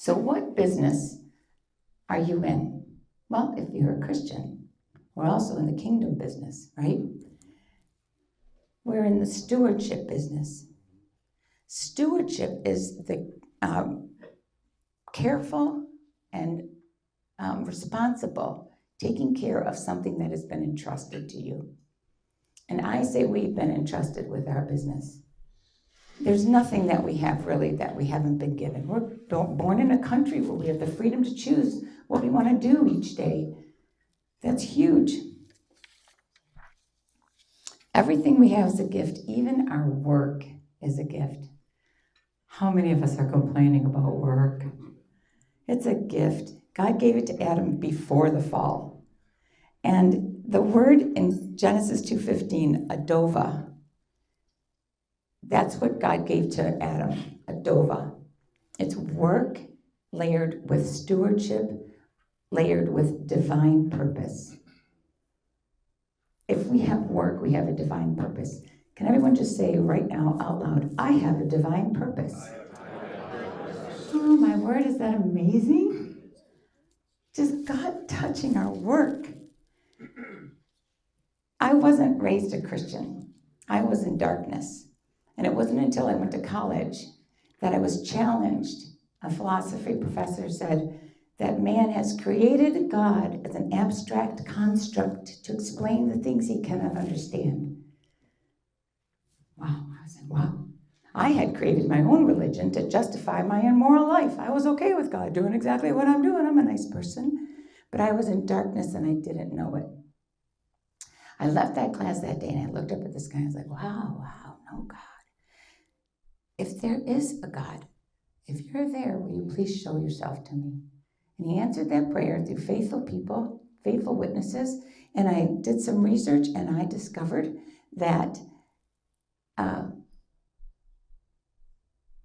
So what business are you in? Well, if you're a Christian, we're also in the kingdom business, right? We're in the stewardship business. Stewardship is the careful and responsible taking care of something that has been entrusted to you. And I say we've been entrusted with our business. There's nothing that we have really that we haven't been given. We're born in a country where we have the freedom to choose what we want to do each day. That's huge. Everything we have is a gift. Even our work is a gift. How many of us are complaining about work? It's a gift. God gave it to Adam before the fall. And the word in Genesis 2:15, adova, that's what God gave to Adam, adova. It's work layered with stewardship, layered with divine purpose. If we have work, we have a divine purpose. Can everyone just say right now out loud, I have a divine purpose. Oh, my word, is that amazing? Just God touching our work. I wasn't raised a Christian. I was in darkness. And it wasn't until I went to college that I was challenged. A philosophy professor said that man has created God as an abstract construct to explain the things he cannot understand. Wow, I said, wow. I had created my own religion to justify my immoral life. I was okay with God doing exactly what I'm doing. I'm a nice person. But I was in darkness and I didn't know it. I left that class that day and I looked up at the sky and I was like, wow, no God. If there is a God, if you're there, will you please show yourself to me? And he answered that prayer through faithful people, faithful witnesses. And I did some research and I discovered that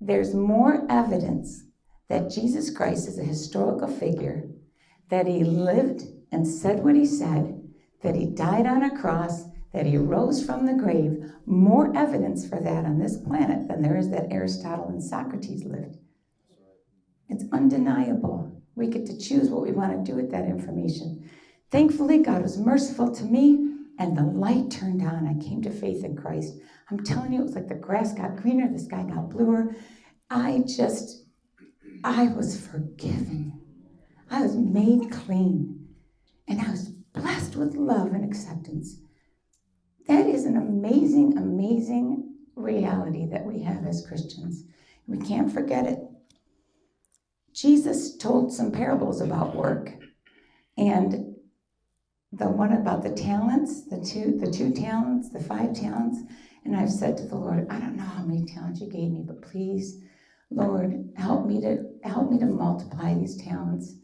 there's more evidence that Jesus Christ is a historical figure, that he lived and said what he said, that he died on a cross, that he rose from the grave. More evidence for that on this planet than there is that Aristotle and Socrates lived. It's undeniable. We get to choose what we want to do with that information. Thankfully, God was merciful to me, and the light turned on. I came to faith in Christ. I'm telling you, it was like the grass got greener, the sky got bluer. I was forgiven. I was made clean. And I was blessed with love and acceptance. That is an amazing, amazing reality that we have as Christians. We can't forget it. Jesus told some parables about work. And the one about the talents, the two talents, the 5 talents. And I've said to the Lord, I don't know how many talents you gave me, but please, Lord, help me to multiply these talents.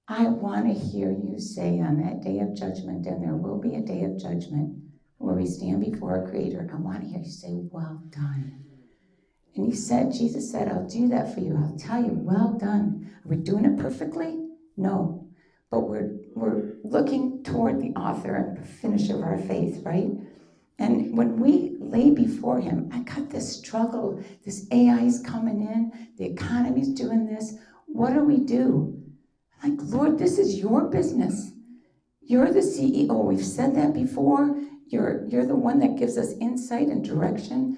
I want to hear you say on that day of judgment, and there will be a day of judgment where we stand before our Creator. I want to hear you say, well done. And Jesus said, I'll do that for you. I'll tell you, well done. Are we doing it perfectly? No. But we're looking toward the author and finisher of our faith, right? And when we lay before him, I got this struggle. This AI is coming in. The economy's doing this. What do we do? I'm like, Lord, this is your business. You're the CEO. We've said that before. You're the one that gives us insight and direction.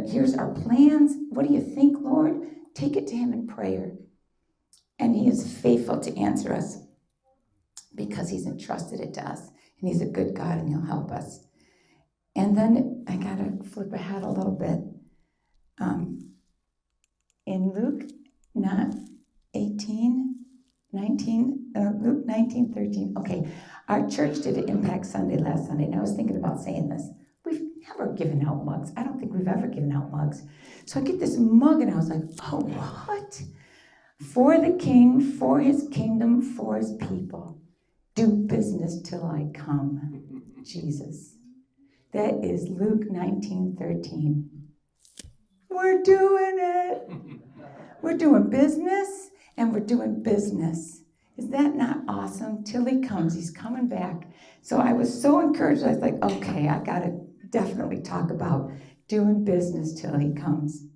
Here's our plans. What do you think, Lord? Take it to him in prayer. And he is faithful to answer us because he's entrusted it to us. And he's a good God and he'll help us. And then I got to flip ahead a little bit. In Luke 19:13. Okay, our church did an Impact Sunday last Sunday, and I was thinking about saying this. We've never given out mugs. I don't think we've ever given out mugs. So I get this mug, and I was like, oh, what? For the King, for his kingdom, for his people. Do business till I come, Jesus. That is Luke 19:13. We're doing it. We're doing business, and we're doing business. Is that not awesome? Till he comes, he's coming back. So I was so encouraged. I was like, okay, I got to definitely talk about doing business till he comes.